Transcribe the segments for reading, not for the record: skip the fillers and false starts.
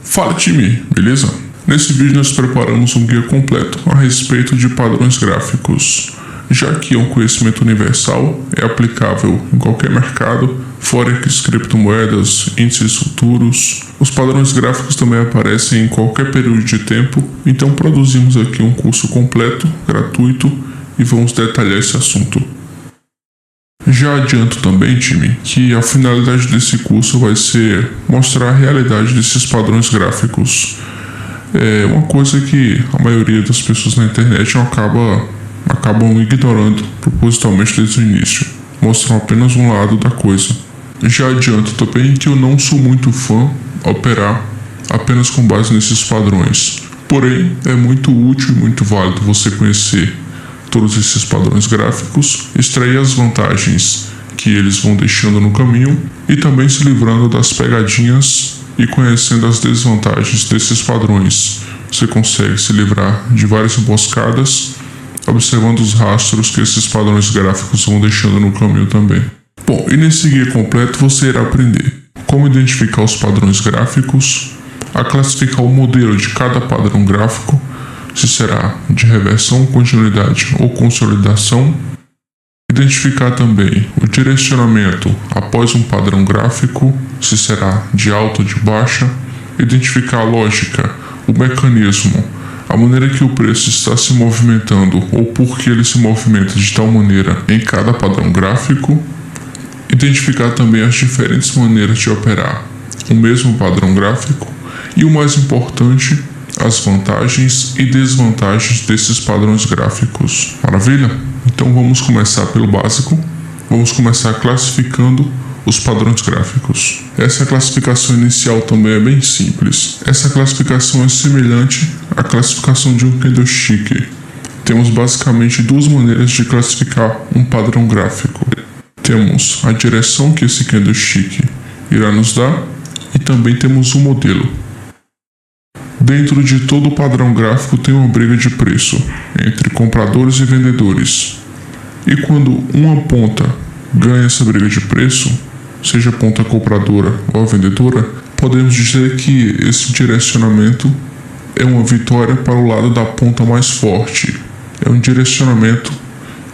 Fala time, beleza? Nesse vídeo nós preparamos um guia completo a respeito de padrões gráficos, já que é um conhecimento universal, é aplicável em qualquer mercado, forex, criptomoedas, índices futuros. Os padrões gráficos também aparecem em qualquer período de tempo, então produzimos aqui um curso completo, gratuito, e vamos detalhar esse assunto. Já adianto também, time, que a finalidade desse curso vai ser mostrar a realidade desses padrões gráficos. É uma coisa que a maioria das pessoas na internet acabam ignorando propositalmente desde o início. Mostram apenas um lado da coisa. Já adianto também que eu não sou muito fã de operar apenas com base nesses padrões. Porém, é muito útil e muito válido você conhecer todos esses padrões gráficos, extrair as vantagens que eles vão deixando no caminho e também se livrando das pegadinhas e conhecendo as desvantagens desses padrões. Você consegue se livrar de várias emboscadas, observando os rastros que esses padrões gráficos vão deixando no caminho também. Bom, e nesse guia completo você irá aprender como identificar os padrões gráficos, a classificar o modelo de cada padrão gráfico, se será de reversão, continuidade ou consolidação. Identificar também o direcionamento após um padrão gráfico, se será de alta ou de baixa. Identificar a lógica, o mecanismo, a maneira que o preço está se movimentando ou por que ele se movimenta de tal maneira em cada padrão gráfico. Identificar também as diferentes maneiras de operar o mesmo padrão gráfico e, o mais importante, as vantagens e desvantagens desses padrões gráficos. Maravilha? Então vamos começar pelo básico. Vamos começar classificando os padrões gráficos. Essa classificação inicial também é bem simples. Essa classificação é semelhante à classificação de um candlestick. Temos basicamente duas maneiras de classificar um padrão gráfico. Temos a direção que esse candlestick irá nos dar e também temos o modelo. Dentro de todo o padrão gráfico tem uma briga de preço entre compradores e vendedores. E quando uma ponta ganha essa briga de preço, seja a ponta compradora ou a vendedora, podemos dizer que esse direcionamento é uma vitória para o lado da ponta mais forte. É um direcionamento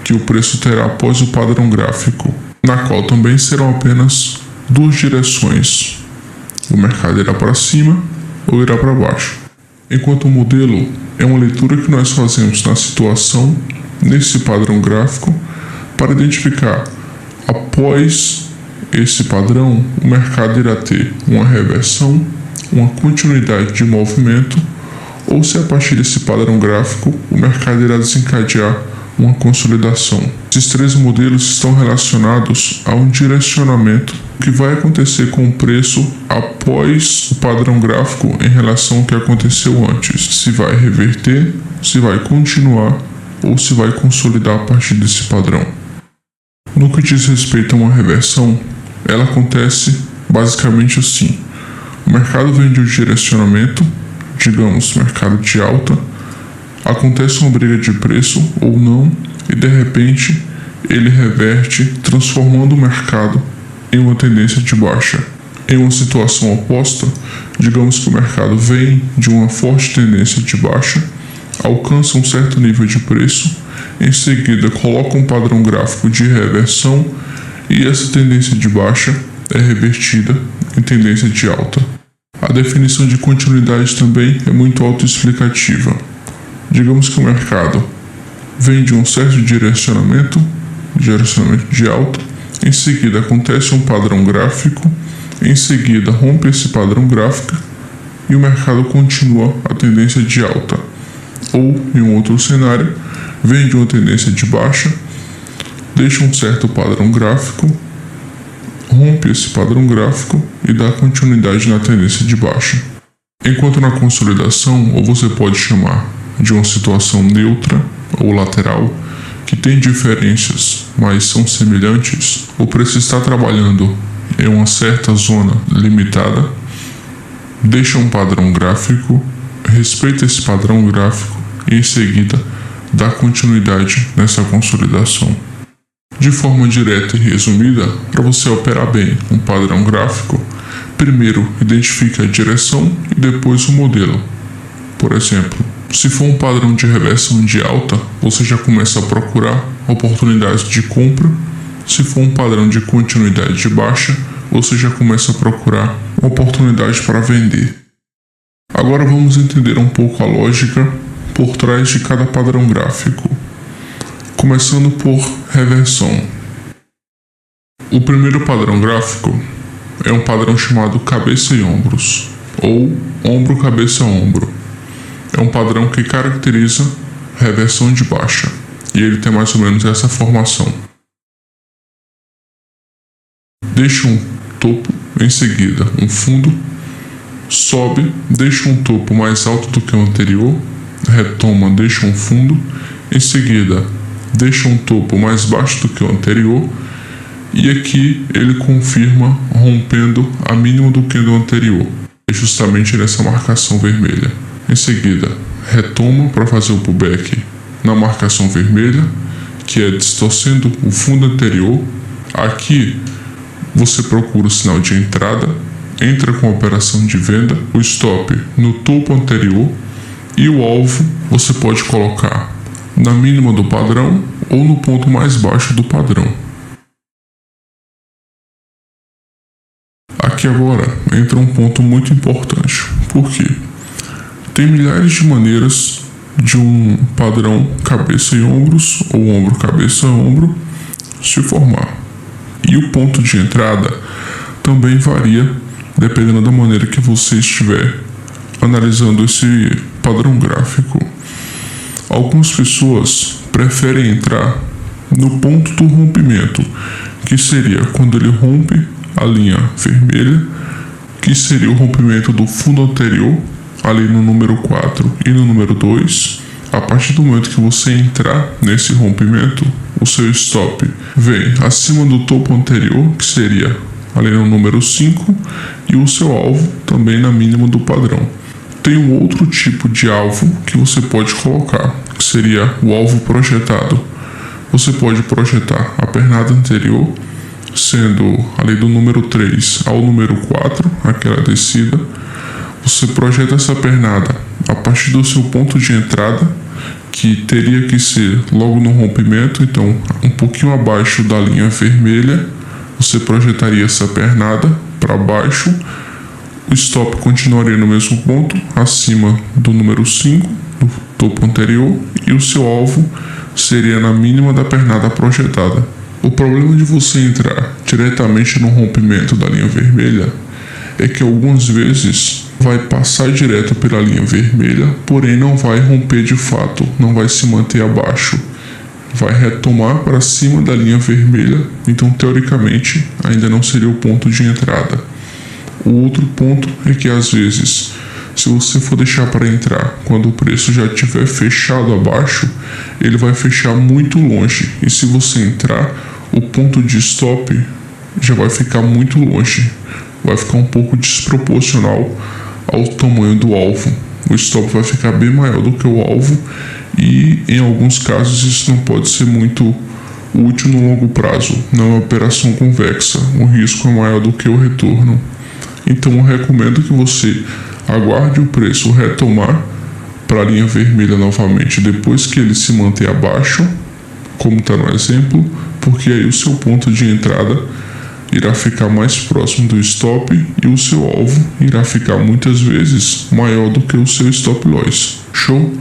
que o preço terá após o padrão gráfico, na qual também serão apenas duas direções. O mercado irá para cima ou irá para baixo. Enquanto o modelo é uma leitura que nós fazemos na situação, nesse padrão gráfico, para identificar após esse padrão, o mercado irá ter uma reversão, uma continuidade de movimento, ou se a partir desse padrão gráfico, o mercado irá desencadear uma consolidação. Esses três modelos estão relacionados a um direcionamento que vai acontecer com o preço após o padrão gráfico em relação ao que aconteceu antes. Se vai reverter, se vai continuar ou se vai consolidar a partir desse padrão. No que diz respeito a uma reversão, ela acontece basicamente assim. O mercado vem de um direcionamento, digamos, mercado de alta, acontece uma briga de preço ou não, e de repente ele reverte, transformando o mercado em uma tendência de baixa. Em uma situação oposta, digamos que o mercado vem de uma forte tendência de baixa, alcança um certo nível de preço, em seguida coloca um padrão gráfico de reversão e essa tendência de baixa é revertida em tendência de alta. A definição de continuidade também é muito autoexplicativa. Digamos que o mercado vem de um certo direcionamento de alta, em seguida acontece um padrão gráfico, em seguida rompe esse padrão gráfico e o mercado continua a tendência de alta. Ou, em um outro cenário, vem de uma tendência de baixa, deixa um certo padrão gráfico, rompe esse padrão gráfico e dá continuidade na tendência de baixa. Enquanto na consolidação, ou você pode chamar de uma situação neutra ou lateral, que tem diferenças, mas são semelhantes, o preço está trabalhando em uma certa zona limitada, deixa um padrão gráfico, respeita esse padrão gráfico e em seguida dá continuidade nessa consolidação. De forma direta e resumida, para você operar bem um padrão gráfico, primeiro identifique a direção e depois o modelo. Por exemplo, se for um padrão de reversão de alta, você já começa a procurar oportunidades de compra. Se for um padrão de continuidade de baixa, você já começa a procurar oportunidade para vender. Agora vamos entender um pouco a lógica por trás de cada padrão gráfico. Começando por reversão. O primeiro padrão gráfico é um padrão chamado cabeça e ombros, ou ombro, cabeça, ombro. É um padrão que caracteriza reversão de baixa, e ele tem mais ou menos essa formação. Deixa um topo, em seguida um fundo, sobe, deixa um topo mais alto do que o anterior, retoma, deixa um fundo, em seguida deixa um topo mais baixo do que o anterior, e aqui ele confirma rompendo a mínima do candle anterior, é justamente nessa marcação vermelha. Em seguida, retoma para fazer o pullback na marcação vermelha, que é distorcendo o fundo anterior. Aqui você procura o sinal de entrada, entra com a operação de venda, o stop no topo anterior, e o alvo você pode colocar na mínima do padrão ou no ponto mais baixo do padrão. Aqui agora entra um ponto muito importante. Por quê? Tem milhares de maneiras de um padrão cabeça e ombros, ou ombro, cabeça, ombro, se formar. E o ponto de entrada também varia dependendo da maneira que você estiver analisando esse padrão gráfico. Algumas pessoas preferem entrar no ponto do rompimento, que seria quando ele rompe a linha vermelha, que seria o rompimento do fundo anterior, ali no número 4 e no número 2. A partir do momento que você entrar nesse rompimento, o seu stop vem acima do topo anterior, que seria ali no número 5, e o seu alvo também na mínima do padrão. Tem um outro tipo de alvo que você pode colocar, que seria o alvo projetado. Você pode projetar a pernada anterior, sendo ali do número 3 ao número 4, aquela descida. Você projeta essa pernada a partir do seu ponto de entrada, que teria que ser logo no rompimento, então um pouquinho abaixo da linha vermelha. Você projetaria essa pernada para baixo, o stop continuaria no mesmo ponto, acima do número 5, do topo anterior, e o seu alvo seria na mínima da pernada projetada. O problema de você entrar diretamente no rompimento da linha vermelha é que algumas vezes vai passar direto pela linha vermelha, porém não vai romper de fato, não vai se manter abaixo. Vai retomar para cima da linha vermelha, então teoricamente ainda não seria o ponto de entrada. O outro ponto é que às vezes, se você for deixar para entrar quando o preço já estiver fechado abaixo, ele vai fechar muito longe, e se você entrar, o ponto de stop já vai ficar muito longe, vai ficar um pouco desproporcional ao tamanho do alvo. O stop vai ficar bem maior do que o alvo, e em alguns casos isso não pode ser muito útil no longo prazo. Não é uma operação convexa, o risco é maior do que o retorno. Então eu recomendo que você aguarde o preço retomar para a linha vermelha novamente depois que ele se manter abaixo, como está no exemplo, porque aí o seu ponto de entrada irá ficar mais próximo do stop e o seu alvo irá ficar muitas vezes maior do que o seu stop loss. Show?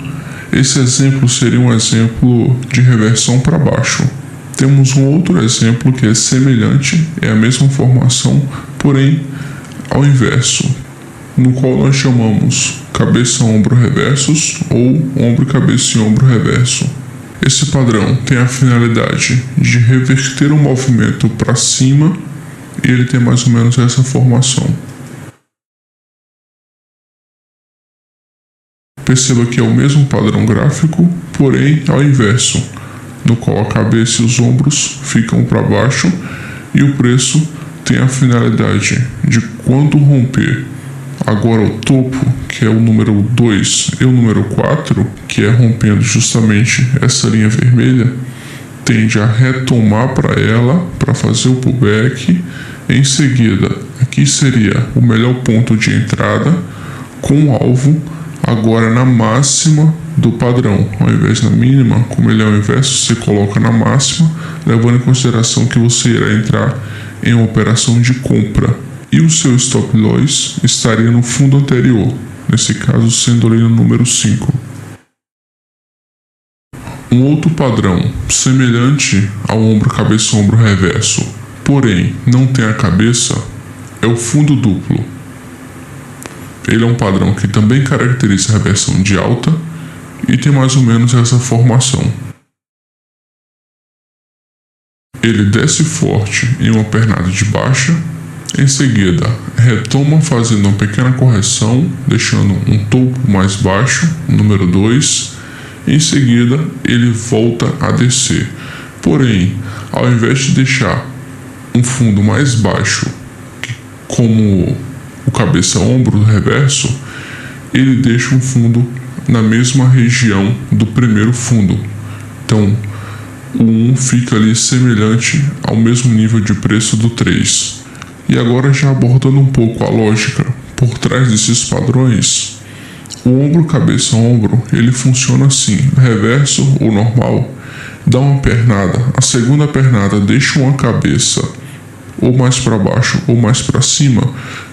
Esse exemplo seria um exemplo de reversão para baixo. Temos um outro exemplo que é semelhante, é a mesma formação, porém ao inverso, no qual nós chamamos cabeça-ombro reversos ou ombro, cabeça e ombro reverso. Esse padrão tem a finalidade de reverter o movimento para cima, e ele tem mais ou menos essa formação. Perceba que é o mesmo padrão gráfico, porém ao inverso, no qual a cabeça e os ombros ficam para baixo e o preço tem a finalidade de, quando romper agora o topo, que é o número 2 e o número 4, que é rompendo justamente essa linha vermelha, tende a retomar para ela, para fazer o pullback. Em seguida, que seria o melhor ponto de entrada com o alvo agora na máxima do padrão. Ao invés da mínima, como ele é o inverso, você coloca na máxima, levando em consideração que você irá entrar em uma operação de compra. E o seu stop loss estaria no fundo anterior, nesse caso sendo ali no número 5. Um outro padrão semelhante ao ombro cabeça ombro reverso, porém não tem a cabeça, é o fundo duplo. Ele é um padrão que também caracteriza a reversão de alta e tem mais ou menos essa formação. Ele desce forte em uma pernada de baixa, em seguida retoma fazendo uma pequena correção, deixando um topo mais baixo, número 2. Em seguida ele volta a descer. Porém, ao invés de deixar um fundo mais baixo, como o cabeça-ombro do reverso, ele deixa um fundo na mesma região do primeiro fundo. Então, o 1 fica ali semelhante ao mesmo nível de preço do 3. E agora, já abordando um pouco a lógica por trás desses padrões, o ombro cabeça-ombro ele funciona assim: reverso ou normal, dá uma pernada, a segunda pernada deixa uma cabeça ou mais para baixo ou mais para cima,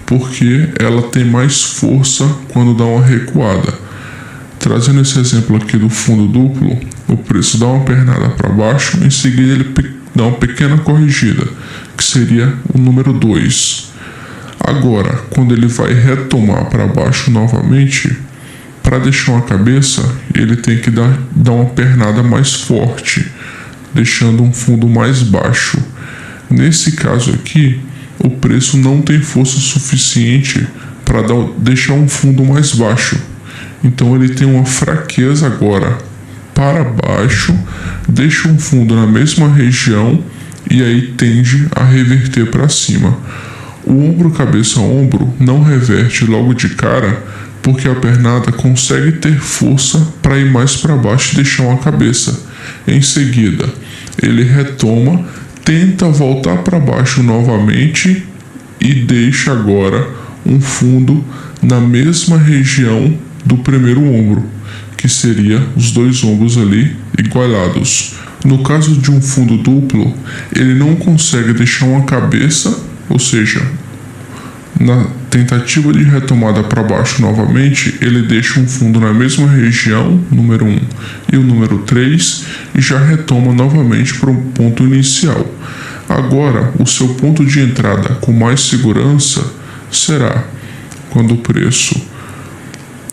porque ela tem mais força quando dá uma recuada. Trazendo esse exemplo aqui do fundo duplo, o preço dá uma pernada para baixo, em seguida ele dá uma pequena corrigida, que seria o número 2. Agora, quando ele vai retomar para baixo novamente, para deixar uma cabeça, ele tem que dar uma pernada mais forte, deixando um fundo mais baixo. Nesse caso aqui, o preço não tem força suficiente para deixar um fundo mais baixo. Então ele tem uma fraqueza agora para baixo, deixa um fundo na mesma região e aí tende a reverter para cima. O ombro cabeça ombro não reverte logo de cara, porque a pernada consegue ter força para ir mais para baixo e deixar uma cabeça. Em seguida, ele retoma, tenta voltar para baixo novamente e deixa agora um fundo na mesma região do primeiro ombro, que seria os dois ombros ali igualados. No caso de um fundo duplo, ele não consegue deixar uma cabeça, ou seja, na tentativa de retomada para baixo novamente, ele deixa um fundo na mesma região, número 1 e o número 3, e já retoma novamente para o ponto inicial. Agora, o seu ponto de entrada com mais segurança será quando o preço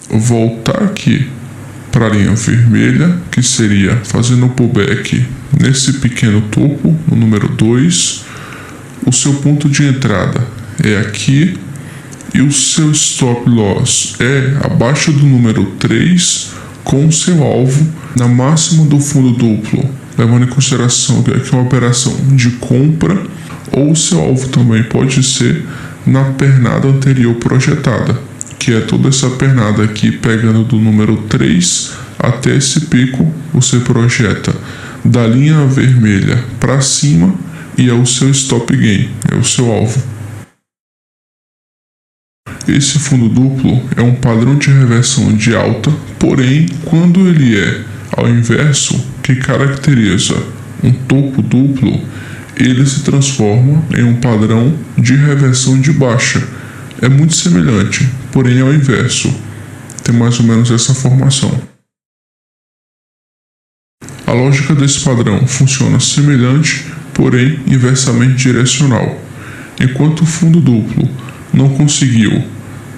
voltar aqui para a linha vermelha, que seria fazendo um pullback nesse pequeno topo, no número 2. O seu ponto de entrada é aqui e o seu stop loss é abaixo do número 3, com o seu alvo na máxima do fundo duplo, levando em consideração que aqui é uma operação de compra, ou o seu alvo também pode ser na pernada anterior projetada, que é toda essa pernada aqui pegando do número 3 até esse pico. Você projeta da linha vermelha para cima e é o seu stop gain, é o seu alvo. Esse fundo duplo é um padrão de reversão de alta, porém, quando ele é ao inverso, que caracteriza um topo duplo, ele se transforma em um padrão de reversão de baixa. É muito semelhante, porém ao inverso. Tem mais ou menos essa formação. A lógica desse padrão funciona semelhante, porém inversamente direcional. Enquanto o fundo duplo não conseguiu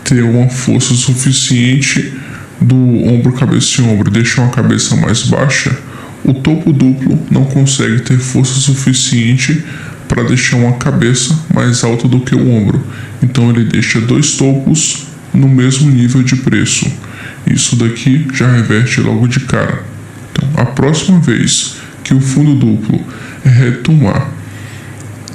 ter uma força suficiente do ombro cabeça e ombro, deixar uma cabeça mais baixa, o topo duplo não consegue ter força suficiente para deixar uma cabeça mais alta do que o ombro. Então ele deixa dois topos no mesmo nível de preço. Isso daqui já reverte logo de cara. Então, a próxima vez que o fundo duplo retomar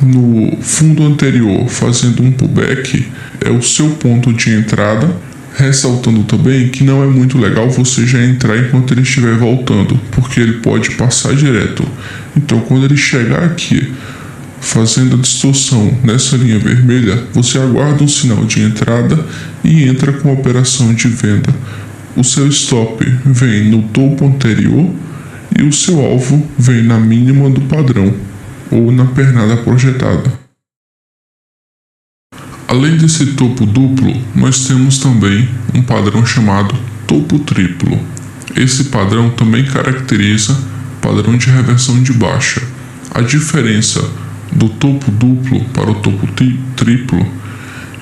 no fundo anterior fazendo um pullback, é o seu ponto de entrada, ressaltando também que não é muito legal você já entrar enquanto ele estiver voltando, porque ele pode passar direto. Então, quando ele chegar aqui fazendo a distorção nessa linha vermelha, você aguarda um sinal de entrada e entra com a operação de venda. O seu stop vem no topo anterior e o seu alvo vem na mínima do padrão ou na pernada projetada. Além desse topo duplo, nós temos também um padrão chamado topo triplo. Esse padrão também caracteriza padrão de reversão de baixa. A diferença do topo duplo para o topo triplo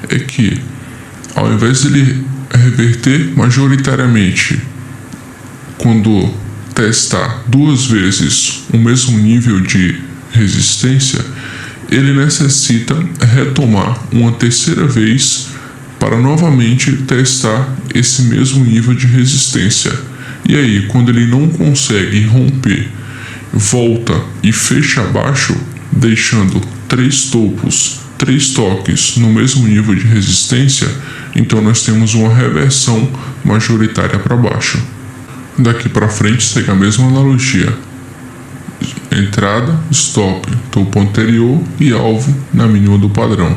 é que, ao invés de ele reverter majoritariamente quando testar duas vezes o mesmo nível de resistência, ele necessita retomar uma terceira vez para novamente testar esse mesmo nível de resistência. E aí, quando ele não consegue romper, volta e fecha abaixo, deixando 3 topos, 3 toques no mesmo nível de resistência, então nós temos uma reversão majoritária para baixo. Daqui para frente segue a mesma analogia. Entrada, stop, topo anterior e alvo na mínima do padrão.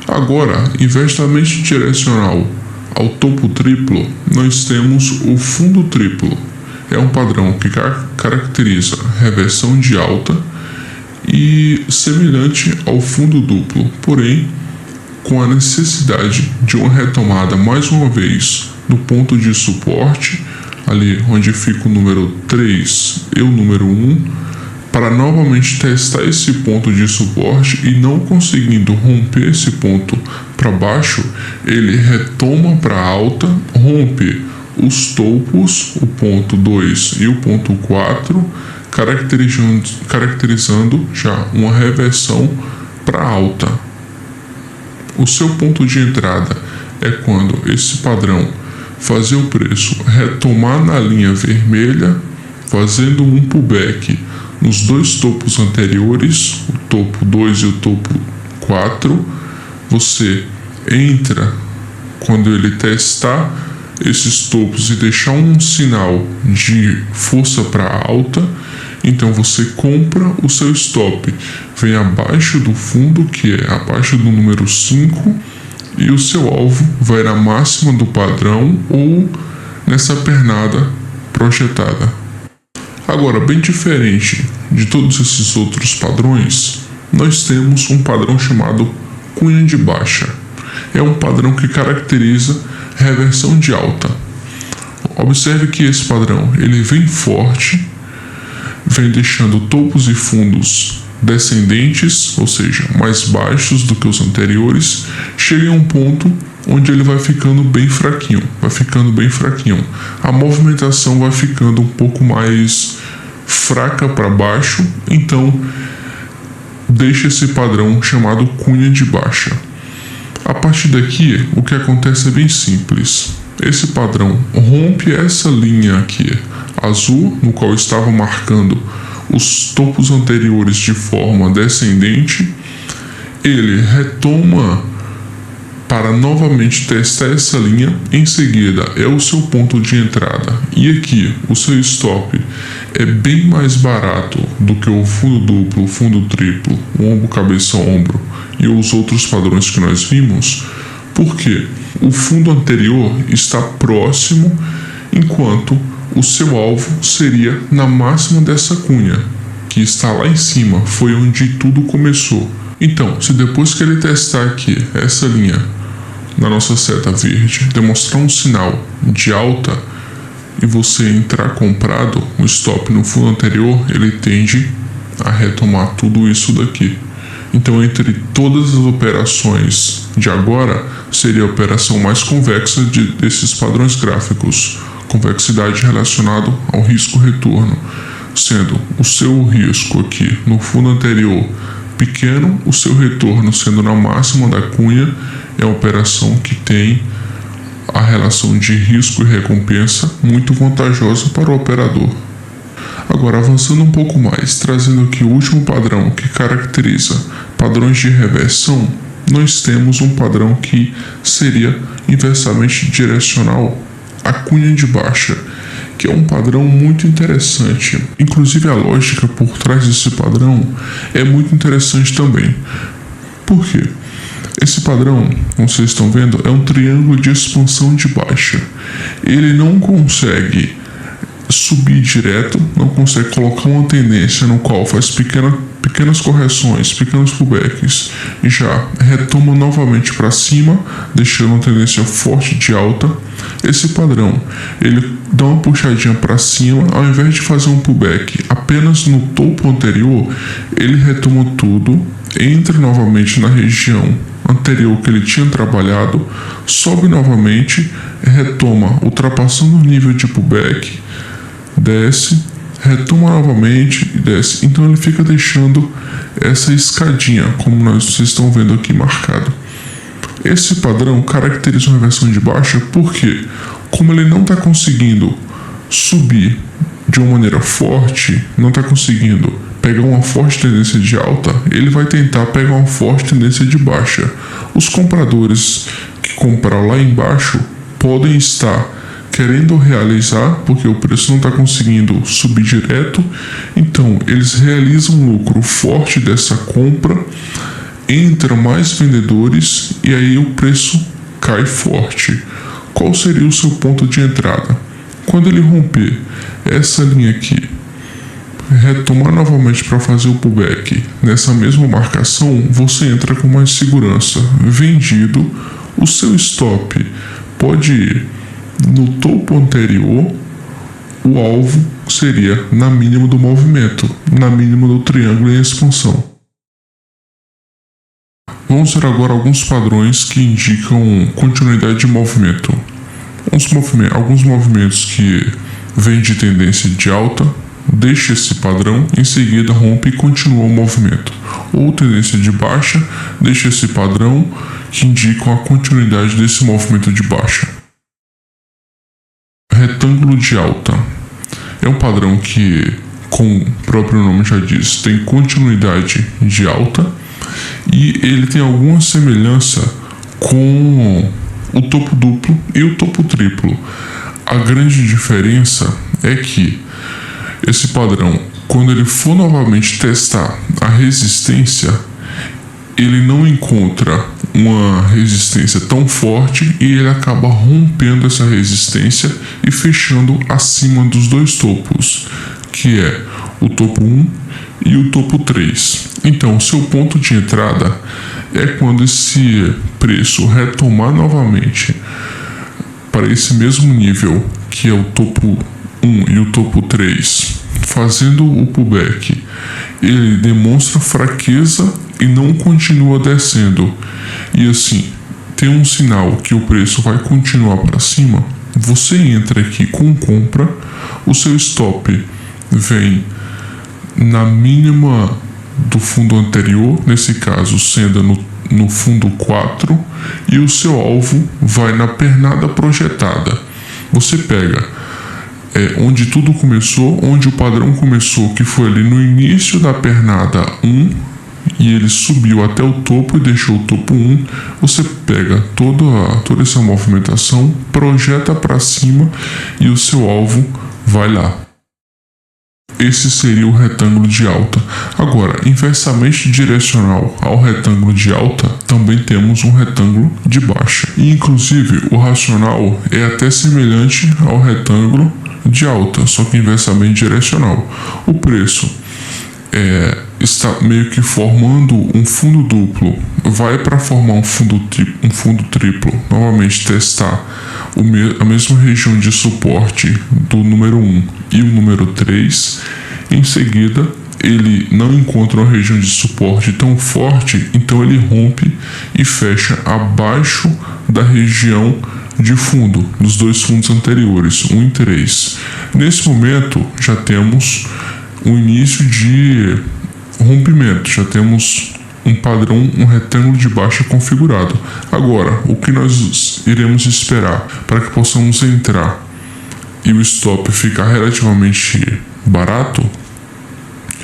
Agora, inversamente direcional ao topo triplo, nós temos o fundo triplo. É um padrão que caracteriza reversão de alta e semelhante ao fundo duplo, porém com a necessidade de uma retomada mais uma vez no ponto de suporte, ali onde fica o número 3 e o número 1, para novamente testar esse ponto de suporte e não conseguindo romper esse ponto para baixo, ele retoma para alta, rompe os topos, o ponto 2 e o ponto 4, caracterizando já uma reversão para alta. O seu ponto de entrada é quando esse padrão fazer o preço retomar na linha vermelha, fazendo um pullback nos 2 topos anteriores, o topo 2 e o topo 4, você entra quando ele testar esses topos e deixar um sinal de força para alta, então você compra o seu stop, vem abaixo do fundo, que é abaixo do número 5, e o seu alvo vai na máxima do padrão ou nessa pernada projetada. Agora, bem diferente de todos esses outros padrões, nós temos um padrão chamado cunha de baixa. É um padrão que caracteriza reversão de alta. Observe que esse padrão ele vem forte, vem deixando topos e fundos descendentes, ou seja, mais baixos do que os anteriores, chega a um ponto onde ele vai ficando bem fraquinho, A movimentação vai ficando um pouco mais fraca para baixo, então deixa esse padrão chamado cunha de baixa. A partir daqui, o que acontece é bem simples. Esse padrão rompe essa linha aqui, azul, no qual estava marcando os topos anteriores de forma descendente, ele retoma para novamente testar essa linha, em seguida é o seu ponto de entrada, e aqui o seu stop é bem mais barato do que o fundo duplo, o fundo triplo, o ombro, cabeça, ombro e os outros padrões que nós vimos, porque o fundo anterior está próximo, enquanto o seu alvo seria na máxima dessa cunha, que está lá em cima, foi onde tudo começou. Então, se depois que ele testar aqui essa linha na nossa seta verde, demonstrar um sinal de alta e você entrar comprado, o stop no fundo anterior, ele tende a retomar tudo isso daqui. Então, entre todas as operações de agora, seria a operação mais convexa desses padrões gráficos. Convexidade relacionada ao risco-retorno, sendo o seu risco aqui no fundo anterior pequeno, o seu retorno sendo na máxima da cunha, é a operação que tem a relação de risco e recompensa muito vantajosa para o operador. Agora, avançando um pouco mais, trazendo aqui o último padrão que caracteriza padrões de reversão, nós temos um padrão que seria inversamente direcional à cunha de baixa, que é um padrão muito interessante. Inclusive a lógica por trás desse padrão é muito interessante também. Por quê? Esse padrão, como vocês estão vendo, é um triângulo de expansão de baixa. Ele não consegue subir direto, não consegue colocar uma tendência no qual faz pequenas correções, pequenos pullbacks e já retoma novamente para cima, deixando uma tendência forte de alta. Esse padrão, ele dá uma puxadinha para cima, ao invés de fazer um pullback apenas no topo anterior, ele retoma tudo, entra novamente na região anterior que ele tinha trabalhado, sobe novamente, retoma ultrapassando o nível de pullback, desce, retoma novamente e desce. Então ele fica deixando essa escadinha, como vocês estão vendo aqui marcado. Esse padrão caracteriza uma reversão de baixa porque, como ele não está conseguindo subir de uma maneira forte, não está conseguindo pegar uma forte tendência de alta, ele vai tentar pegar uma forte tendência de baixa. Os compradores que compraram lá embaixo podem estar querendo realizar, porque o preço não está conseguindo subir direto, então eles realizam um lucro forte dessa compra, entra mais vendedores e aí o preço cai forte. Qual seria o seu ponto de entrada? Quando ele romper essa linha aqui, retomar novamente para fazer o pullback nessa mesma marcação, você entra com mais segurança. Vendido, o seu stop pode ir no topo anterior, o alvo seria na mínima do movimento, na mínima do triângulo em expansão. Vamos ver agora alguns padrões que indicam continuidade de movimento. Alguns movimentos que vêm de tendência de alta, deixa esse padrão, em seguida rompe e continua o movimento. Ou tendência de baixa, deixa esse padrão que indicam a continuidade desse movimento de baixa. Retângulo de alta é um padrão que, como o próprio nome já diz, tem continuidade de alta e ele tem alguma semelhança com o topo duplo e o topo triplo. A grande diferença é que esse padrão, quando ele for novamente testar a resistência, ele não encontra uma resistência tão forte e ele acaba rompendo essa resistência e fechando acima dos dois topos, que é o topo 1 e o topo 3. Então, o seu ponto de entrada é quando esse preço retomar novamente para esse mesmo nível, que é o topo 1 e o topo 3, fazendo o pullback, ele demonstra fraqueza e não continua descendo, e assim tem um sinal que o preço vai continuar para cima, você entra aqui com compra, o seu stop vem na mínima do fundo anterior, nesse caso sendo no fundo 4, e o seu alvo vai na pernada projetada. Você pega onde tudo começou, onde o padrão começou, que foi ali no início da pernada 1, e ele subiu até o topo e deixou o topo 1, você pega toda essa movimentação, projeta para cima e o seu alvo vai lá. Esse seria o retângulo de alta. Agora, inversamente direcional ao retângulo de alta, também temos um retângulo de baixa. E, inclusive, o racional é até semelhante ao retângulo de alta, só que inversamente direcional. O preço está meio que formando um fundo duplo, vai para formar um fundo triplo, novamente testar a mesma região de suporte do número 1 e o número 3, em seguida ele não encontra uma região de suporte tão forte, então ele rompe e fecha abaixo da região de fundo, dos dois fundos anteriores, 1 e 3. Nesse momento já temos um início de rompimento, já temos um padrão, um retângulo de baixa configurado. Agora, o que nós iremos esperar para que possamos entrar e o stop ficar relativamente barato,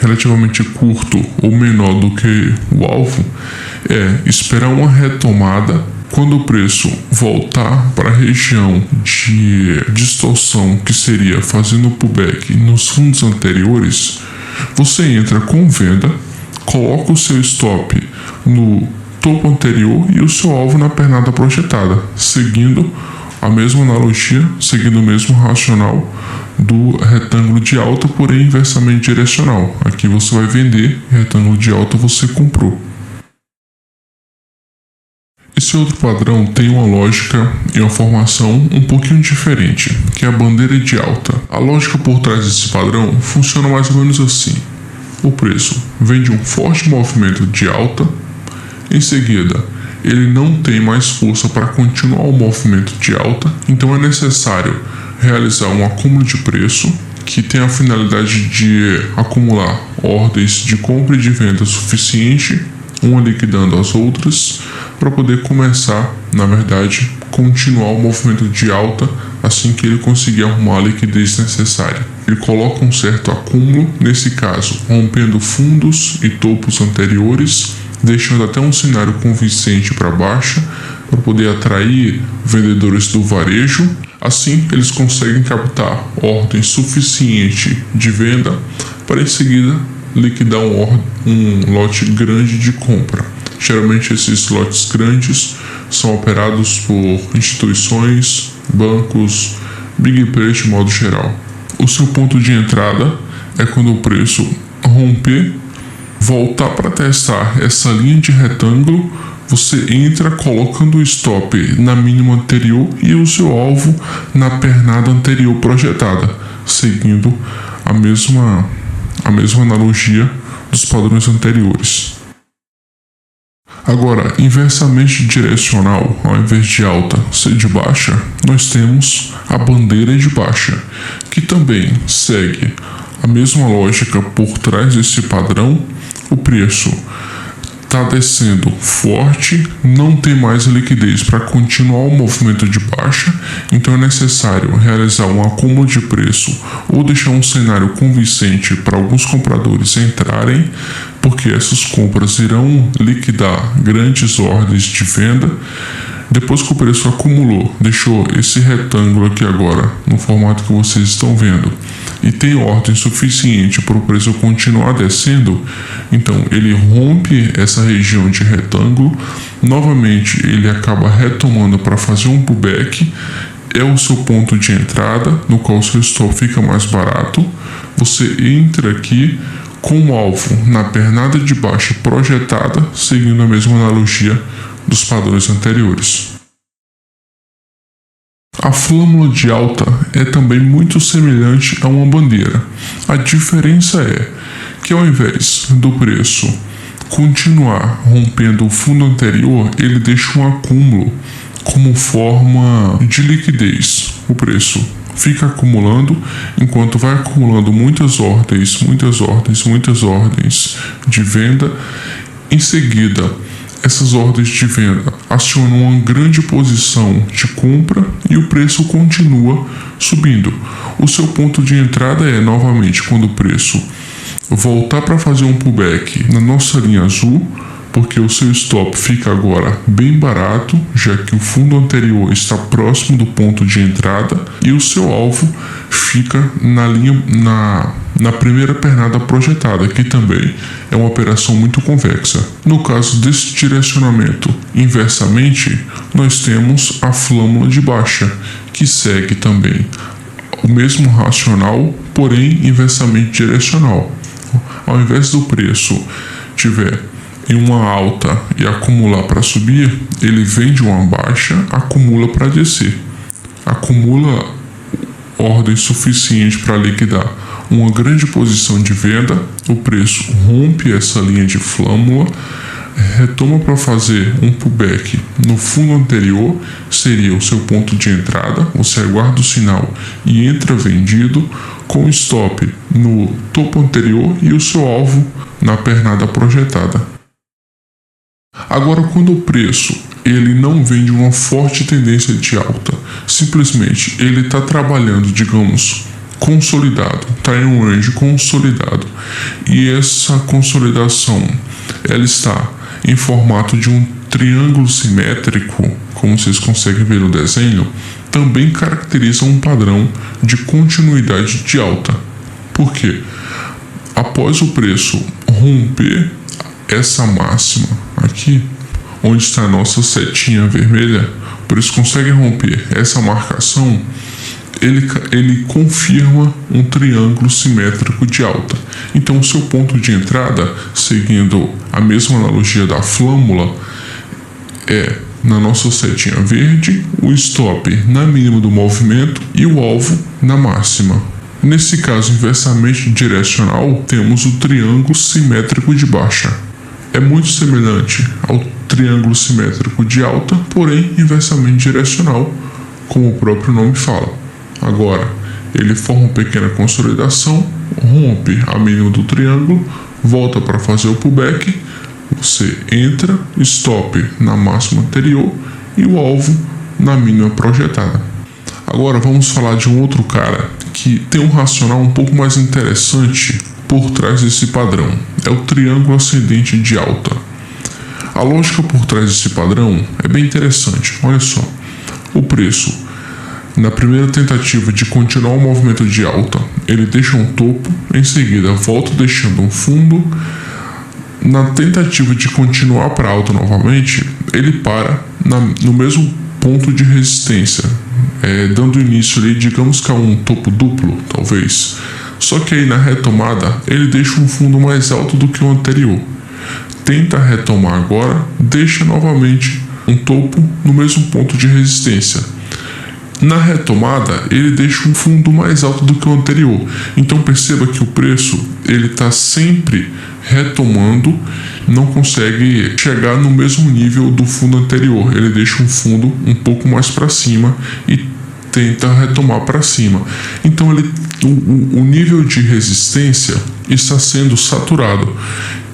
relativamente curto ou menor do que o alvo, é esperar uma retomada quando o preço voltar para a região de distorção, que seria fazendo o pullback nos fundos anteriores, você entra com venda, coloca o seu stop no topo anterior e o seu alvo na pernada projetada, seguindo a mesma analogia, seguindo o mesmo racional do retângulo de alta, porém inversamente direcional. Aqui você vai vender, retângulo de alta você comprou. Esse outro padrão tem uma lógica e uma formação um pouquinho diferente, que é a bandeira de alta. A lógica por trás desse padrão funciona mais ou menos assim. O preço vem de um forte movimento de alta, em seguida ele não tem mais força para continuar o movimento de alta, então é necessário realizar um acúmulo de preço que tem a finalidade de acumular ordens de compra e de venda suficiente, uma liquidando as outras, para poder começar, na verdade, continuar o movimento de alta assim que ele conseguir arrumar a liquidez necessária. Ele coloca um certo acúmulo, nesse caso, rompendo fundos e topos anteriores, deixando até um cenário convincente para baixa, para poder atrair vendedores do varejo. Assim, eles conseguem captar ordem suficiente de venda para em seguida liquidar um lote grande de compra. Geralmente esses lotes grandes são operados por instituições, bancos, big players de modo geral. O seu ponto de entrada é quando o preço romper, voltar para testar essa linha de retângulo, você entra colocando o stop na mínima anterior e o seu alvo na pernada anterior projetada, seguindo a mesma analogia dos padrões anteriores. Agora, inversamente direcional, ao invés de alta ser de baixa, nós temos a bandeira de baixa, que também segue a mesma lógica por trás desse padrão. O preço está descendo forte, não tem mais liquidez para continuar o movimento de baixa, então é necessário realizar um acúmulo de preço ou deixar um cenário convincente para alguns compradores entrarem, porque essas compras irão liquidar grandes ordens de venda. Depois que o preço acumulou, deixou esse retângulo aqui agora no formato que vocês estão vendo e tem ordem suficiente para o preço continuar descendo, então ele rompe essa região de retângulo, novamente ele acaba retomando para fazer um pullback, é o seu ponto de entrada, no qual o seu stop fica mais barato. Você entra aqui com o alvo na pernada de baixo projetada, seguindo a mesma analogia dos padrões anteriores. A flâmula de alta é também muito semelhante a uma bandeira. A diferença é que ao invés do preço continuar rompendo o fundo anterior, ele deixa um acúmulo como forma de liquidez. O preço fica acumulando, enquanto vai acumulando muitas ordens de venda. Em seguida, essas ordens de venda acionam uma grande posição de compra e o preço continua subindo. O seu ponto de entrada é novamente quando o preço voltar para fazer um pullback na nossa linha azul, porque o seu stop fica agora bem barato, já que o fundo anterior está próximo do ponto de entrada e o seu alvo fica na primeira pernada projetada, que também é uma operação muito convexa. No caso desse direcionamento inversamente, nós temos a flâmula de baixa, que segue também o mesmo racional, porém inversamente direcional. Ao invés do preço tiver em uma alta e acumular para subir, ele vem de uma baixa, acumula para descer. Acumula ordem suficiente para liquidar uma grande posição de venda, o preço rompe essa linha de flâmula, retoma para fazer um pullback no fundo anterior, seria o seu ponto de entrada, você aguarda o sinal e entra vendido, com stop no topo anterior e o seu alvo na pernada projetada. Agora, quando o preço ele não vem de uma forte tendência de alta, simplesmente ele está trabalhando, digamos, consolidado, está em um range consolidado, e essa consolidação ela está em formato de um triângulo simétrico, como vocês conseguem ver no desenho, também caracteriza um padrão de continuidade de alta. Por quê? Após o preço romper essa máxima aqui, onde está a nossa setinha vermelha, o preço consegue romper essa marcação, ele confirma um triângulo simétrico de alta. Então, o seu ponto de entrada, seguindo a mesma analogia da flâmula, é na nossa setinha verde, o stop na mínima do movimento e o alvo na máxima. Nesse caso inversamente direcional, temos o triângulo simétrico de baixa. É muito semelhante ao triângulo simétrico de alta, porém inversamente direcional, como o próprio nome fala. Agora, ele forma uma pequena consolidação, rompe a mínima do triângulo, volta para fazer o pullback, você entra, stop na máxima anterior e o alvo na mínima projetada. Agora vamos falar de um outro cara que tem um racional um pouco mais interessante por trás desse padrão. É o triângulo ascendente de alta. A lógica por trás desse padrão é bem interessante. Olha só, o preço, na primeira tentativa de continuar o movimento de alta, ele deixa um topo, em seguida volta deixando um fundo. Na tentativa de continuar para alta novamente, ele para no mesmo ponto de resistência, dando início ali, digamos que a um topo duplo, talvez. Só que aí na retomada, ele deixa um fundo mais alto do que o anterior. Tenta retomar agora, deixa novamente um topo no mesmo ponto de resistência. Na retomada, ele deixa um fundo mais alto do que o anterior. Então perceba que o preço ele está sempre retomando, não consegue chegar no mesmo nível do fundo anterior. Ele deixa um fundo um pouco mais para cima e tenta retomar para cima. Então o nível de resistência está sendo saturado.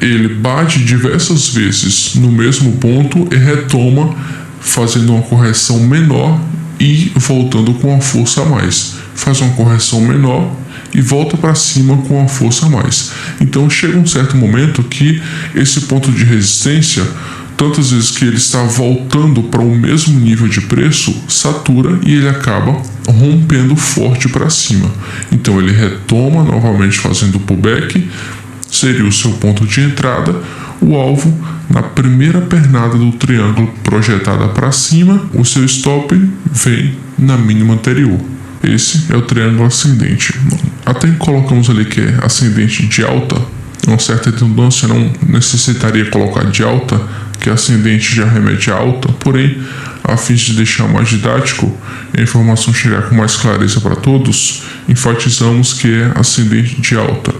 Ele bate diversas vezes no mesmo ponto e retoma, fazendo uma correção menor e voltando com uma força a mais. Faz uma correção menor e volta para cima com uma força a mais. Então chega um certo momento que esse ponto de resistência, tantas vezes que ele está voltando para o mesmo nível de preço, satura e ele acaba rompendo forte para cima. Então ele retoma novamente fazendo o pullback, seria o seu ponto de entrada, o alvo na primeira pernada do triângulo projetada para cima, o seu stop vem na mínima anterior. Esse é o triângulo ascendente. Até colocamos ali que é ascendente de alta, uma certa redundância, não necessitaria colocar de alta, que ascendente já remete a alta, porém, a fim de deixar mais didático e a informação chegar com mais clareza para todos, enfatizamos que é ascendente de alta.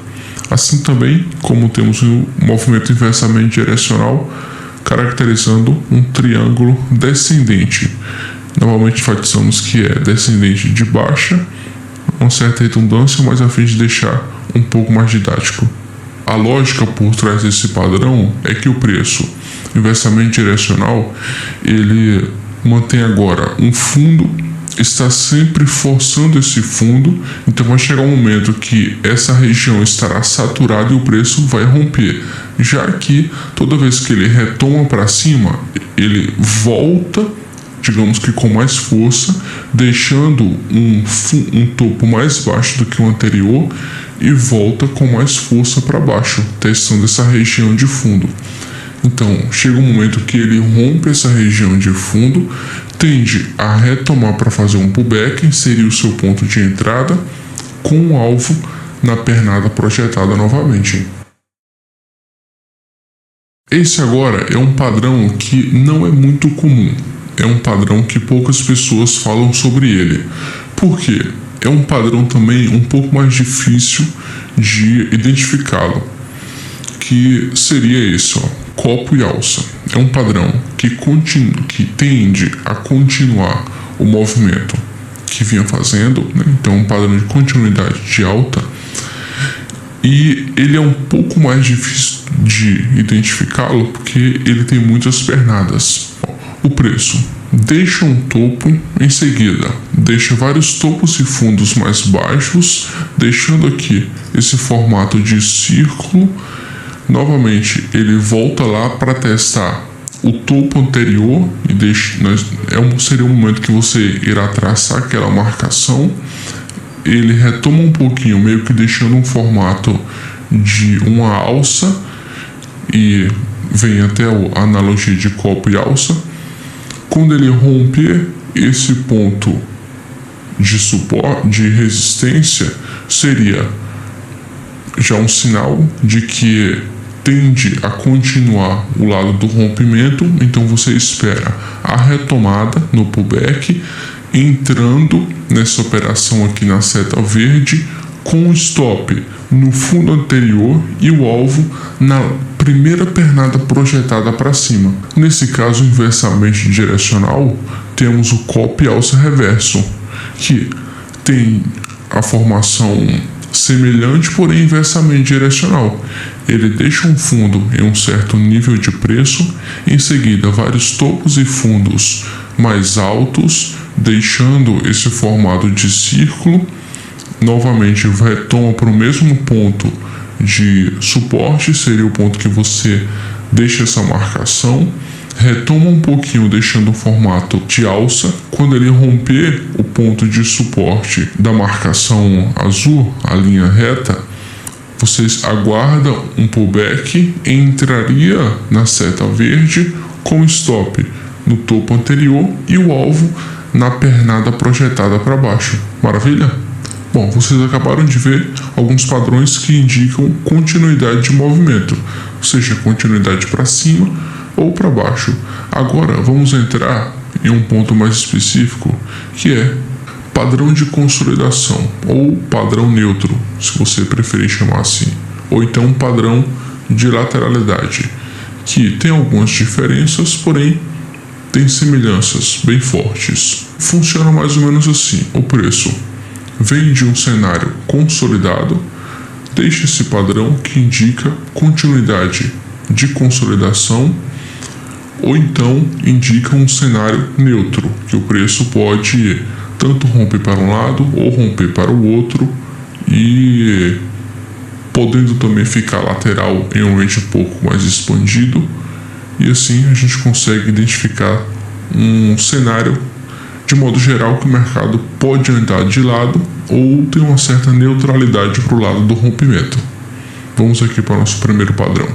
Assim também, como temos o movimento inversamente direcional, caracterizando um triângulo descendente. Novamente enfatizamos que é descendente de baixa, uma certa redundância, mas a fim de deixar um pouco mais didático. A lógica por trás desse padrão é que o preço inversamente direcional, ele mantém agora um fundo, está sempre forçando esse fundo, então vai chegar um momento que essa região estará saturada e o preço vai romper. Já que toda vez que ele retoma para cima, ele volta, digamos que com mais força, deixando um topo mais baixo do que o anterior e volta com mais força para baixo, testando essa região de fundo. Então, chega um momento que ele rompe essa região de fundo, tende a retomar para fazer um pullback, seria o seu ponto de entrada, com o alvo na pernada projetada novamente. Esse agora é um padrão que não é muito comum. É um padrão que poucas pessoas falam sobre ele. Por quê? É um padrão também um pouco mais difícil de identificá-lo, que seria esse, copo e alça. É um padrão que tende a continuar o movimento que vinha fazendo, né? Então um padrão de continuidade de alta, e ele é um pouco mais difícil de identificá-lo porque ele tem muitas pernadas. O preço deixa um topo, em seguida deixa vários topos e fundos mais baixos, deixando aqui esse formato de círculo. Novamente ele volta lá para testar o topo anterior e seria o momento que você irá traçar aquela marcação. Ele retoma um pouquinho, meio que deixando um formato de uma alça e vem até a analogia de copo e alça. Quando ele romper esse ponto de suporte, de resistência, seria já um sinal de que tende a continuar o lado do rompimento. Então você espera a retomada no pullback, entrando nessa operação aqui na seta verde, com o stop no fundo anterior e o alvo na primeira pernada projetada para cima. Nesse caso inversamente direcional, temos o copo e alça reverso, que tem a formação semelhante, porém inversamente direcional. Ele deixa um fundo em um certo nível de preço, em seguida vários topos e fundos mais altos, deixando esse formato de círculo. Novamente retoma para o mesmo ponto de suporte, seria o ponto que você deixa essa marcação, retoma um pouquinho deixando o formato de alça. Quando ele romper o ponto de suporte da marcação azul, a linha reta, vocês aguardam um pullback e entraria na seta verde com stop no topo anterior e o alvo na pernada projetada para baixo. Maravilha? Bom, vocês acabaram de ver alguns padrões que indicam continuidade de movimento, seja continuidade para cima ou para baixo. Agora vamos entrar em um ponto mais específico, que é padrão de consolidação ou padrão neutro, se você preferir chamar assim, ou então padrão de lateralidade, que tem algumas diferenças, porém tem semelhanças bem fortes. Funciona mais ou menos assim: o preço vem de um cenário consolidado, deixa esse padrão que indica continuidade de consolidação, ou então indica um cenário neutro, que o preço pode tanto romper para um lado ou romper para o outro, e podendo também ficar lateral em um range um pouco mais expandido, e assim a gente consegue identificar um cenário de modo geral que o mercado pode andar de lado ou ter uma certa neutralidade para o lado do rompimento. Vamos aqui para o nosso primeiro padrão.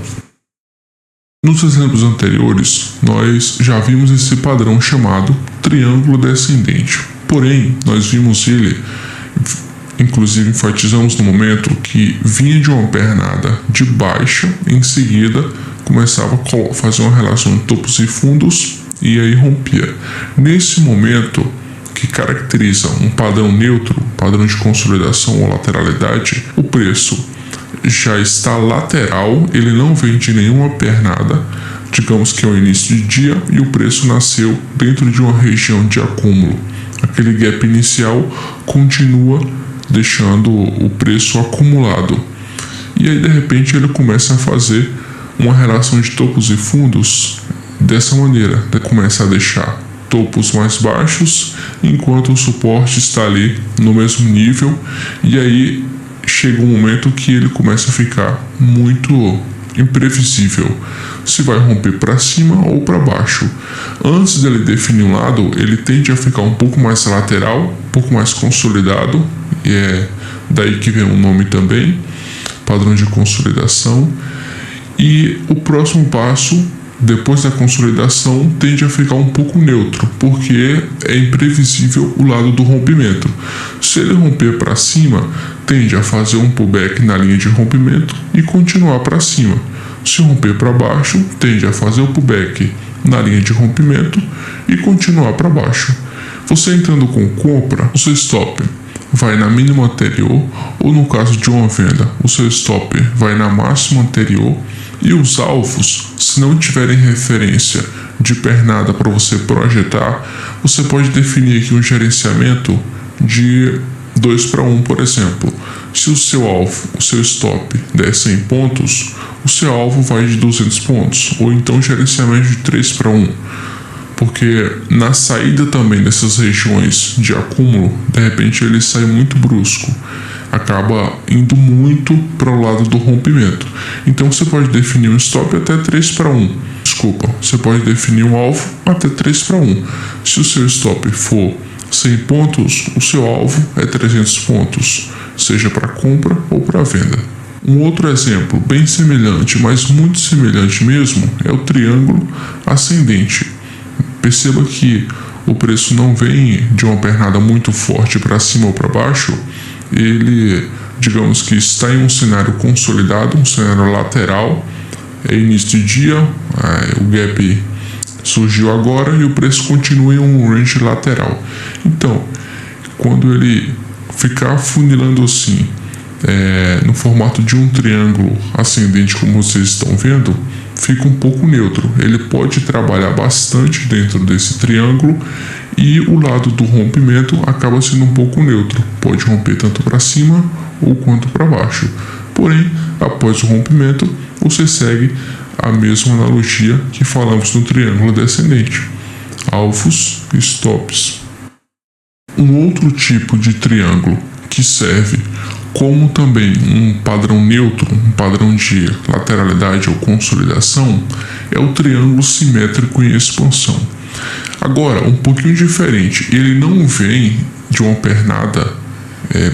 Nos exemplos anteriores, nós já vimos esse padrão chamado triângulo descendente. Porém, nós vimos ele, inclusive enfatizamos no momento, que vinha de uma pernada de baixa, em seguida começava a fazer uma relação de topos e fundos e aí rompia. Nesse momento, que caracteriza um padrão neutro, padrão de consolidação ou lateralidade, o preço já está lateral, ele não vem de nenhuma pernada, digamos que é o início de dia, e o preço nasceu dentro de uma região de acúmulo. Aquele gap inicial continua deixando o preço acumulado. E aí de repente ele começa a fazer uma relação de topos e fundos dessa maneira, começa a deixar topos mais baixos enquanto o suporte está ali no mesmo nível, e aí chega um momento que ele começa a ficar muito imprevisível, se vai romper para cima ou para baixo. Antes dele definir um lado, ele tende a ficar um pouco mais lateral, um pouco mais consolidado, e é daí que vem o nome também, padrão de consolidação. E o próximo passo, depois da consolidação, tende a ficar um pouco neutro, porque é imprevisível o lado do rompimento. Se ele romper para cima, tende a fazer um pullback na linha de rompimento e continuar para cima. Se romper para baixo, tende a fazer o pullback na linha de rompimento e continuar para baixo. Você entrando com compra, o seu stop vai na mínima anterior, ou no caso de uma venda, o seu stop vai na máxima anterior, e os alvos, se não tiverem referência de pernada para você projetar, você pode definir aqui um gerenciamento de 2:1, por exemplo. Se o seu alvo, o seu stop der 100 pontos, o seu alvo vai de 200 pontos, ou então gerenciamento de 3:1, porque na saída também dessas regiões de acúmulo, de repente ele sai muito brusco, acaba indo muito para o lado do rompimento. Então você pode definir um stop até 3-1. Você pode definir um alvo até 3-1. Se o seu stop for 100 pontos, o seu alvo é 300 pontos, seja para compra ou para venda. Um outro exemplo bem semelhante, mas muito semelhante mesmo, é o triângulo ascendente. Perceba que o preço não vem de uma pernada muito forte para cima ou para baixo. Ele, digamos que está em um cenário consolidado, um cenário lateral. É início de dia, o gap surgiu agora e o preço continua em um range lateral. Então, quando ele ficar funilando assim, no formato de um triângulo ascendente, como vocês estão vendo, fica um pouco neutro. Ele pode trabalhar bastante dentro desse triângulo e o lado do rompimento acaba sendo um pouco neutro. Pode romper tanto para cima ou quanto para baixo. Porém, após o rompimento, você segue a mesma analogia que falamos no triângulo descendente: alvos e stops. Um outro tipo de triângulo que serve como também um padrão neutro, um padrão de lateralidade ou consolidação, é o triângulo simétrico em expansão. Agora, um pouquinho diferente, ele não vem de uma pernada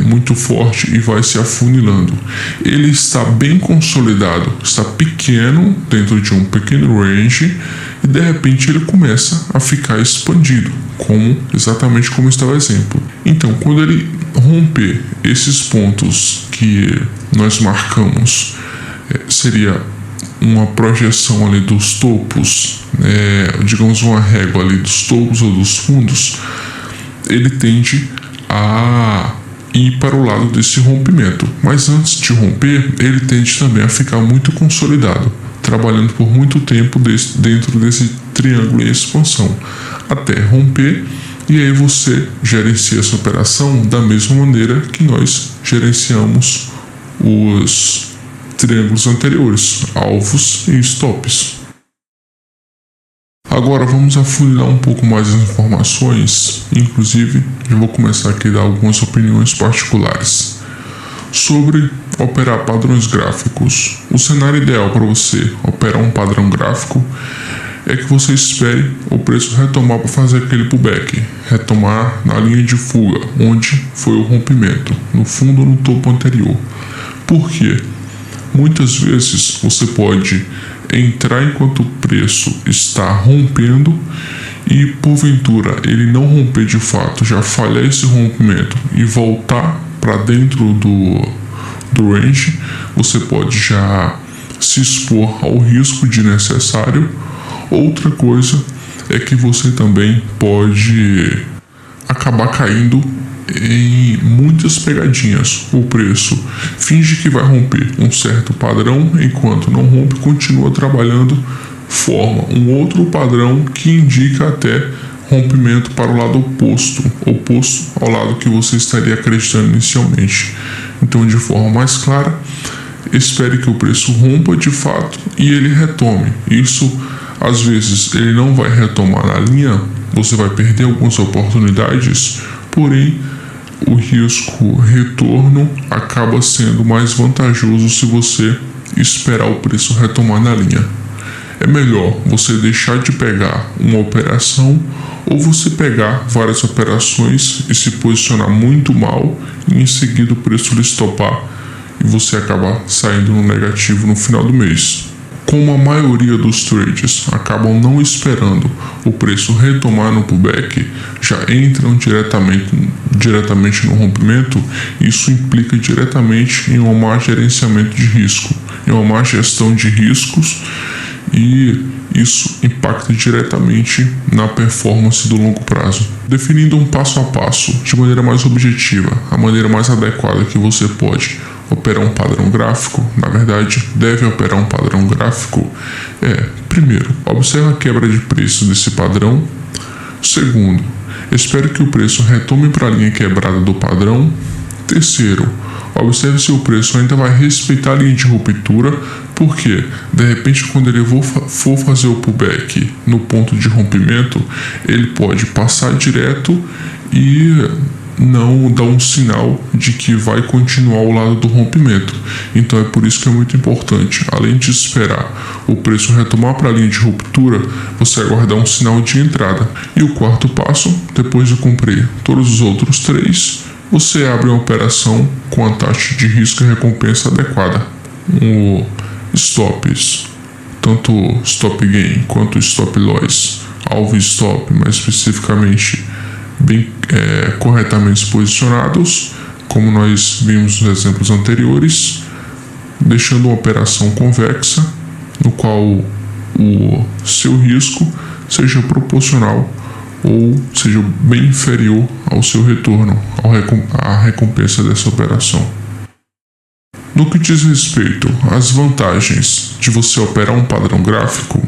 muito forte e vai se afunilando. Ele está bem consolidado, está pequeno, dentro de um pequeno range, e de repente ele começa a ficar expandido, exatamente como está o exemplo. Então, quando ele romper esses pontos que nós marcamos, seria uma projeção ali dos topos, digamos uma régua ali dos topos ou dos fundos, ele tende a ir para o lado desse rompimento. Mas antes de romper, ele tende também a ficar muito consolidado, trabalhando por muito tempo dentro desse triângulo em expansão, até romper, e aí você gerencia essa operação da mesma maneira que nós gerenciamos os triângulos anteriores, alvos e stops. Agora vamos afunilar um pouco mais as informações, inclusive eu vou começar aqui a dar algumas opiniões particulares sobre operar padrões gráficos. O cenário ideal para você operar um padrão gráfico é que você espere o preço retomar para fazer aquele pullback, retomar na linha de fuga, onde foi o rompimento, no fundo ou no topo anterior. Por quê? Muitas vezes você pode entrar enquanto o preço está rompendo e porventura ele não romper de fato, já falhar esse rompimento e voltar para dentro do range, você pode já se expor ao risco desnecessário. Outra coisa é que você também pode acabar caindo em muitas pegadinhas. O preço finge que vai romper um certo padrão, enquanto não rompe, continua trabalhando, forma um outro padrão que indica até rompimento para o lado oposto ao lado que você estaria acreditando inicialmente. Então, de forma mais clara, espere que o preço rompa de fato e ele retome. Isso, às vezes, ele não vai retomar na linha, você vai perder algumas oportunidades, porém o risco retorno acaba sendo mais vantajoso se você esperar o preço retomar na linha. É melhor você deixar de pegar uma operação ou você pegar várias operações e se posicionar muito mal e em seguida o preço lhe estopar e você acabar saindo no negativo no final do mês. Como a maioria dos trades acabam não esperando o preço retomar no pullback, já entram diretamente no rompimento, isso implica diretamente em um mau gerenciamento de risco, em uma má gestão de riscos, e isso impacta diretamente na performance do longo prazo. Definindo um passo a passo, de maneira mais objetiva, a maneira mais adequada que você pode operar um padrão gráfico, na verdade, deve operar um padrão gráfico, primeiro, observe a quebra de preço desse padrão. Segundo, espere que o preço retome para a linha quebrada do padrão. Terceiro, observe se o preço ainda vai respeitar a linha de ruptura, porque, de repente, quando ele for fazer o pullback no ponto de rompimento, ele pode passar direto e não dá um sinal de que vai continuar ao lado do rompimento. Então é por isso que é muito importante, além de esperar o preço retomar para a linha de ruptura, você aguardar um sinal de entrada. E o quarto passo, depois de cumprir todos os outros 3, você abre uma operação com a taxa de risco e recompensa adequada. Stops, tanto stop gain quanto stop loss, alvo e stop, mais especificamente bem corretamente posicionados, como nós vimos nos exemplos anteriores, deixando uma operação convexa, no qual o seu risco seja proporcional ou seja bem inferior ao seu retorno, à recompensa dessa operação. No que diz respeito às vantagens de você operar um padrão gráfico,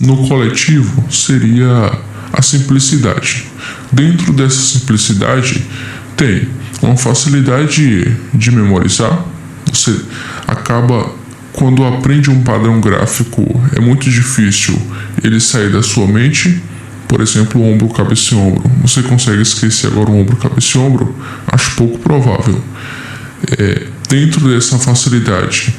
no coletivo seria a simplicidade. Dentro dessa simplicidade tem uma facilidade de memorizar. Você acaba, quando aprende um padrão gráfico, é muito difícil ele sair da sua mente. Por exemplo, o ombro, cabeça e ombro. Você consegue esquecer agora o ombro, cabeça e ombro? Acho pouco provável. Dentro dessa facilidade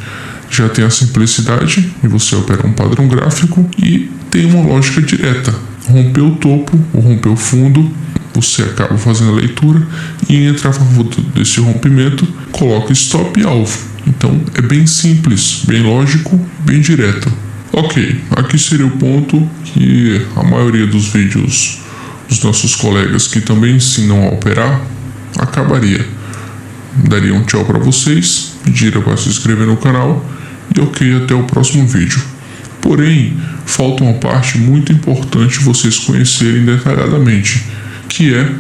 já tem a simplicidade e você opera um padrão gráfico e tem uma lógica direta. Rompeu o topo ou rompeu o fundo, você acaba fazendo a leitura e entra a favor desse rompimento, coloca stop e alvo. Então é bem simples, bem lógico, bem direto. Ok, aqui seria o ponto que a maioria dos vídeos dos nossos colegas que também ensinam a operar acabaria. Daria um tchau para vocês, pediria para se inscrever no canal e ok, até o próximo vídeo. Porém, falta uma parte muito importante vocês conhecerem detalhadamente, que é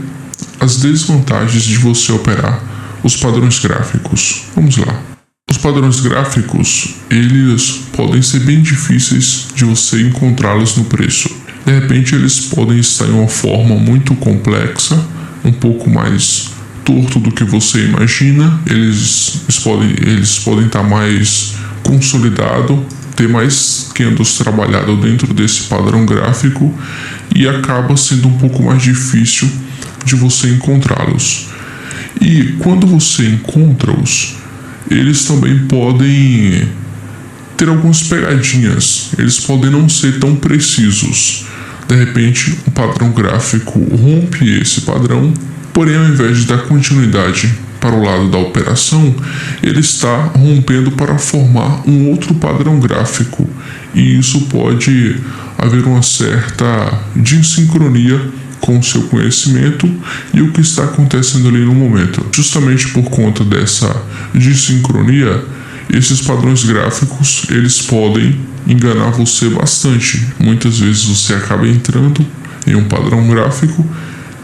as desvantagens de você operar os padrões gráficos. Vamos lá. Os padrões gráficos, eles podem ser bem difíceis de você encontrá-los no preço. De repente, eles podem estar em uma forma muito complexa, um pouco mais torto do que você imagina. Eles podem estar mais consolidados, ter mais candles trabalhado dentro desse padrão gráfico e acaba sendo um pouco mais difícil de você encontrá-los. E quando você encontra-os, eles também podem ter algumas pegadinhas, eles podem não ser tão precisos. De repente, um padrão gráfico rompe esse padrão, porém, ao invés de dar continuidade para o lado da operação, ele está rompendo para formar um outro padrão gráfico. E isso pode haver uma certa desincronia com o seu conhecimento e o que está acontecendo ali no momento. Justamente por conta dessa desincronia, esses padrões gráficos, eles podem enganar você bastante. Muitas vezes você acaba entrando em um padrão gráfico,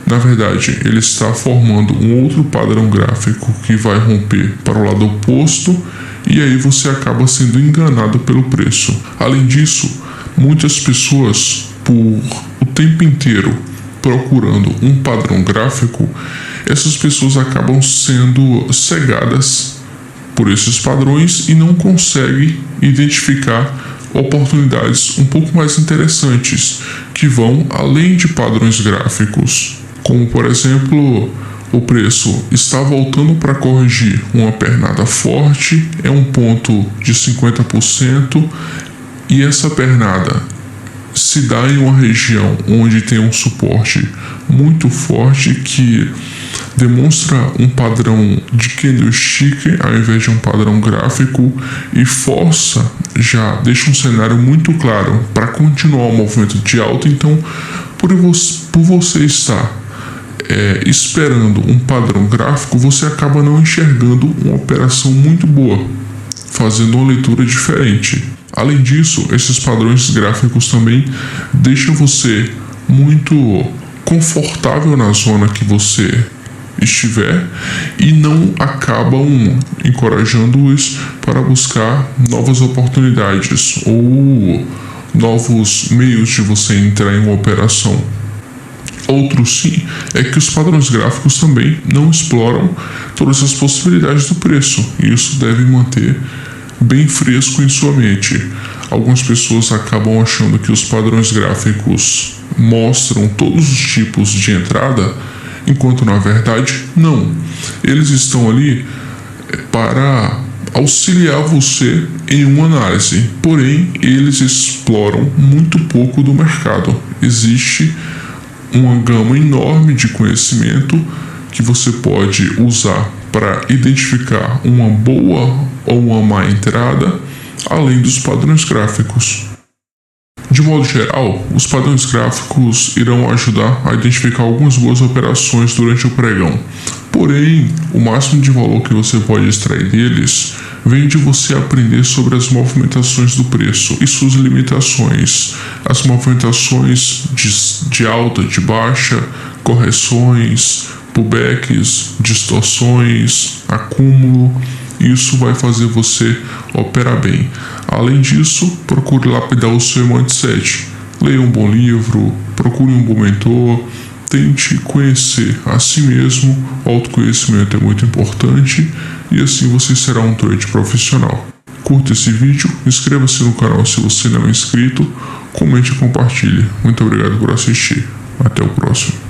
na verdade ele está formando um outro padrão gráfico que vai romper para o lado oposto e aí você acaba sendo enganado pelo preço. Além disso, muitas pessoas, por o tempo inteiro procurando um padrão gráfico, essas pessoas acabam sendo cegadas por esses padrões e não conseguem identificar oportunidades um pouco mais interessantes que vão além de padrões gráficos, como por exemplo, o preço está voltando para corrigir uma pernada forte, é um ponto de 50% e essa pernada se dá em uma região onde tem um suporte muito forte que demonstra um padrão de candlestick ao invés de um padrão gráfico e deixa um cenário muito claro para continuar o movimento de alta. Então, por você estar esperando um padrão gráfico, você acaba não enxergando uma operação muito boa, fazendo uma leitura diferente. Além disso, esses padrões gráficos também deixam você muito confortável na zona que você estiver e não acabam encorajando-os para buscar novas oportunidades ou novos meios de você entrar em uma operação. Outro sim é que os padrões gráficos também não exploram todas as possibilidades do preço e isso deve manter bem fresco em sua mente. Algumas pessoas acabam achando que os padrões gráficos mostram todos os tipos de entrada, enquanto na verdade não. Eles estão ali para auxiliar você em uma análise, porém eles exploram muito pouco do mercado. Existe uma gama enorme de conhecimento que você pode usar para identificar uma boa ou uma má entrada, além dos padrões gráficos. De modo geral, os padrões gráficos irão ajudar a identificar algumas boas operações durante o pregão. Porém, o máximo de valor que você pode extrair deles vem de você aprender sobre as movimentações do preço e suas limitações, as movimentações de alta, de baixa, correções, pullbacks, distorções, acúmulo. Isso vai fazer você operar bem. Além disso, procure lapidar o seu mindset. Leia um bom livro, procure um bom mentor, tente conhecer a si mesmo. O autoconhecimento é muito importante e assim você será um trade profissional. Curta esse vídeo, inscreva-se no canal se você não é inscrito, comente e compartilhe. Muito obrigado por assistir. Até o próximo.